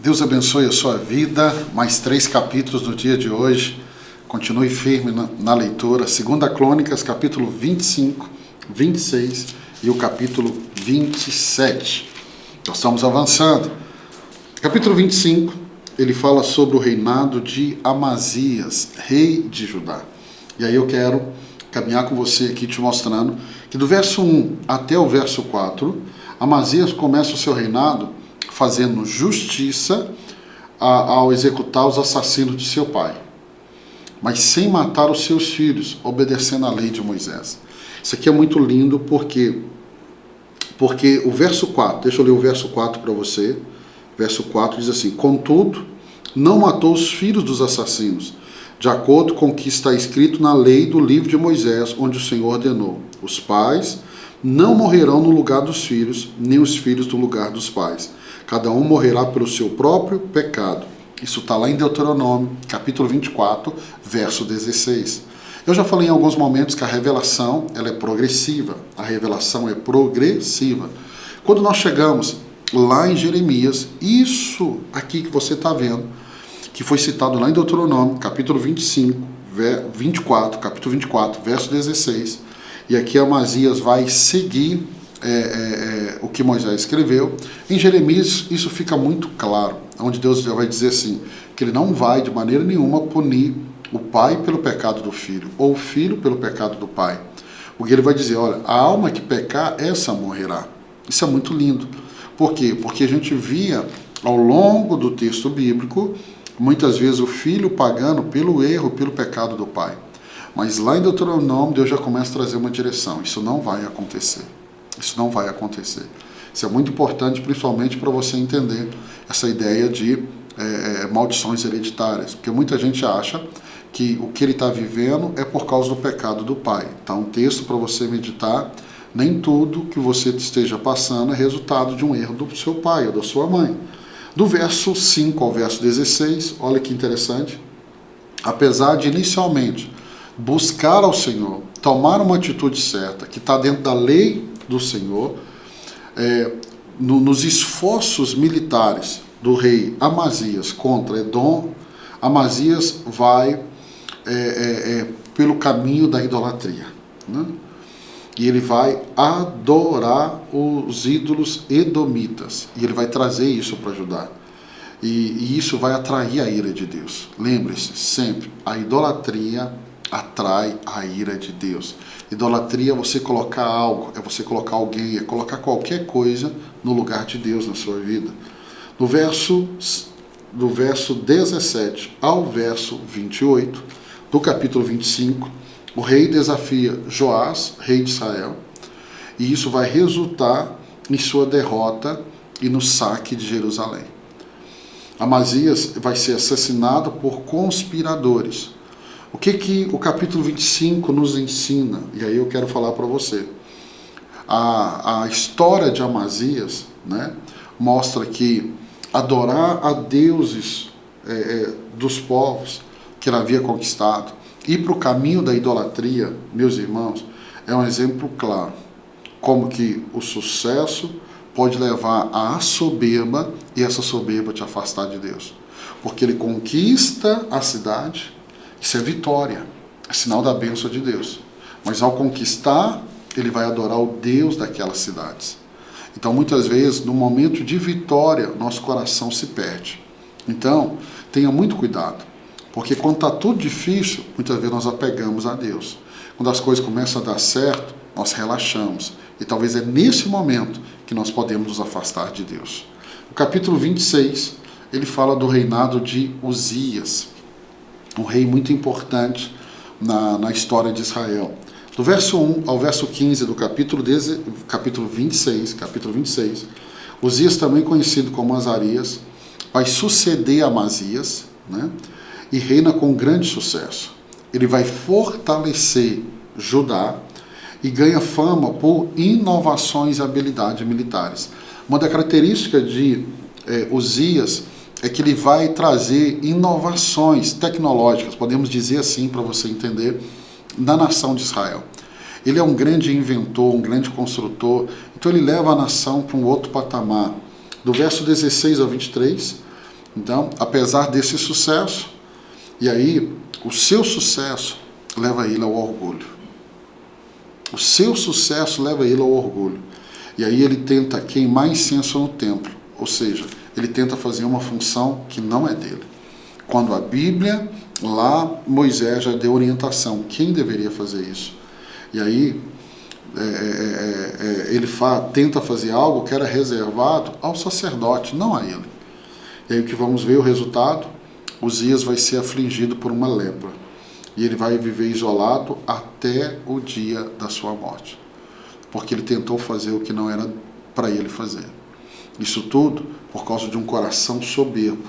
Deus abençoe a sua vida, mais 3 capítulos no dia de hoje. Continue firme na leitura. 2 Crônicas, capítulo 25, 26 e o capítulo 27. Nós estamos avançando. Capítulo 25, ele fala sobre o reinado de Amazias, rei de Judá. E aí eu quero caminhar com você aqui te mostrando que do verso 1 até o verso 4, Amazias começa o seu reinado fazendo justiça ao executar os assassinos de seu pai, mas sem matar os seus filhos, obedecendo à lei de Moisés. Isso aqui é muito lindo porque o verso 4, deixa eu ler o verso 4 para você. Verso 4 diz assim: contudo, não matou os filhos dos assassinos, de acordo com o que está escrito na lei do livro de Moisés, onde o Senhor ordenou: os pais não morrerão no lugar dos filhos, nem os filhos no lugar dos pais. Cada um morrerá pelo seu próprio pecado. Isso está lá em Deuteronômio, capítulo 24, verso 16. Eu já falei em alguns momentos que a revelação ela é progressiva. A revelação é progressiva. Quando nós chegamos lá em Jeremias, isso aqui que você está vendo, que foi citado lá em Deuteronômio, capítulo 24, verso 16, e aqui Amazias vai seguir o que Moisés escreveu. Em Jeremias isso fica muito claro, onde Deus já vai dizer assim, que ele não vai de maneira nenhuma punir o pai pelo pecado do filho, ou o filho pelo pecado do pai. Porque ele vai dizer, olha, a alma que pecar, essa morrerá. Isso é muito lindo. Por quê? Porque a gente via ao longo do texto bíblico, muitas vezes o filho pagando pelo erro, pelo pecado do pai. Mas lá em Deuteronômio, Deus já começa a trazer uma direção. Isso não vai acontecer. Isso não vai acontecer. Isso é muito importante, principalmente para você entender essa ideia de maldições hereditárias. Porque muita gente acha que o que ele está vivendo é por causa do pecado do pai. Então, um texto para você meditar. Nem tudo que você esteja passando é resultado de um erro do seu pai ou da sua mãe. Do verso 5 ao verso 16, olha que interessante. Apesar de inicialmente buscar ao Senhor, tomar uma atitude certa, que está dentro da lei do Senhor, nos esforços militares do rei Amazias contra Edom, Amazias vai pelo caminho da idolatria, né? E ele vai adorar os ídolos edomitas. E ele vai trazer isso para Judá. E isso vai atrair a ira de Deus. Lembre-se sempre, a idolatria atrai a ira de Deus. Idolatria é você colocar algo, é você colocar alguém, é colocar qualquer coisa no lugar de Deus na sua vida. Do verso 17 ao verso 28, do capítulo 25, o rei desafia Joás, rei de Israel, e isso vai resultar em sua derrota e no saque de Jerusalém. Amazias vai ser assassinado por conspiradores. O que o capítulo 25 nos ensina? E aí eu quero falar para você. A história de Amazias, né, mostra que adorar a deuses dos povos que ele havia conquistado, ir para o caminho da idolatria, meus irmãos, é um exemplo claro. Como que o sucesso pode levar à soberba e essa soberba te afastar de Deus. Porque ele conquista a cidade, isso é vitória, é sinal da bênção de Deus. Mas ao conquistar, ele vai adorar o Deus daquelas cidades. Então muitas vezes, no momento de vitória, nosso coração se perde. Então, tenha muito cuidado. Porque quando está tudo difícil, muitas vezes nós apegamos a Deus. Quando as coisas começam a dar certo, nós relaxamos. E talvez é nesse momento que nós podemos nos afastar de Deus. O capítulo 26, ele fala do reinado de Uzias, um rei muito importante na história de Israel. Do verso 1 ao verso 15 do capítulo 26, Uzias, também conhecido como Azarias, vai suceder a Amazias, né? E reina com grande sucesso. Ele vai fortalecer Judá e ganha fama por inovações e habilidades militares. Uma das características de Uzias é que ele vai trazer inovações tecnológicas, podemos dizer assim para você entender, na nação de Israel. Ele é um grande inventor, um grande construtor, então ele leva a nação para um outro patamar. Do verso 16 ao 23, Então, apesar desse sucesso, e aí o seu sucesso leva ele ao orgulho. O seu sucesso leva ele ao orgulho. E aí ele tenta queimar incenso no templo, ou seja, ele tenta fazer uma função que não é dele. Quando a Bíblia, lá Moisés já deu orientação, quem deveria fazer isso? E aí ele tenta fazer algo que era reservado ao sacerdote, não a ele. E aí o que vamos ver, o resultado, Uzias vai ser afligido por uma lepra. E ele vai viver isolado até o dia da sua morte. Porque ele tentou fazer o que não era para ele fazer. Isso tudo por causa de um coração soberbo.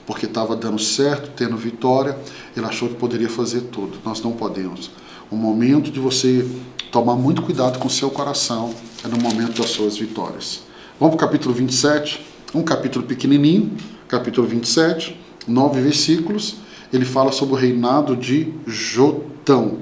Porque estava dando certo, tendo vitória, ele achou que poderia fazer tudo. Nós não podemos. O momento de você tomar muito cuidado com o seu coração é no momento das suas vitórias. Vamos para o capítulo 27, um capítulo pequenininho, capítulo 27, 9 versículos. Ele fala sobre o reinado de Jotão,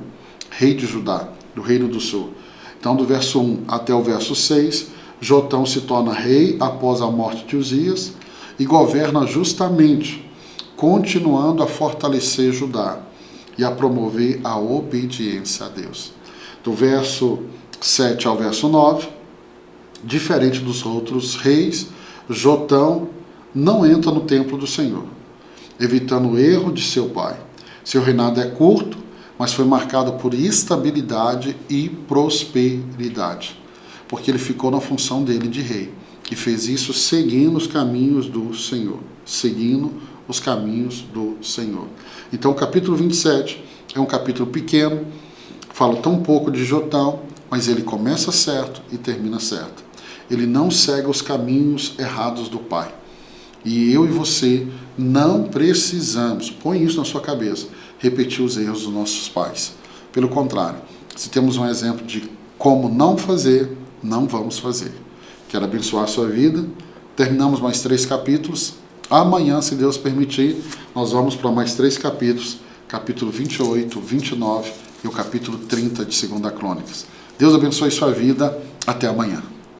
rei de Judá, do reino do sul. Então, do verso 1 até o verso 6, Jotão se torna rei após a morte de Uzias e governa justamente, continuando a fortalecer Judá e a promover a obediência a Deus. Do verso 7 ao verso 9, diferente dos outros reis, Jotão não entra no templo do Senhor, evitando o erro de seu pai. Seu reinado é curto, mas foi marcado por estabilidade e prosperidade, porque ele ficou na função dele de rei, e fez isso seguindo os caminhos do Senhor, seguindo os caminhos do Senhor. Então o capítulo 27 é um capítulo pequeno, fala tão pouco de Jotão, mas ele começa certo e termina certo. Ele não segue os caminhos errados do pai. E eu e você não precisamos, põe isso na sua cabeça, repetir os erros dos nossos pais. Pelo contrário, se temos um exemplo de como não fazer, não vamos fazer. Quero abençoar a sua vida. Terminamos mais 3 capítulos. Amanhã, se Deus permitir, nós vamos para mais 3 capítulos, capítulo 28, 29 e o capítulo 30 de 2 Crônicas. Deus abençoe sua vida. Até amanhã.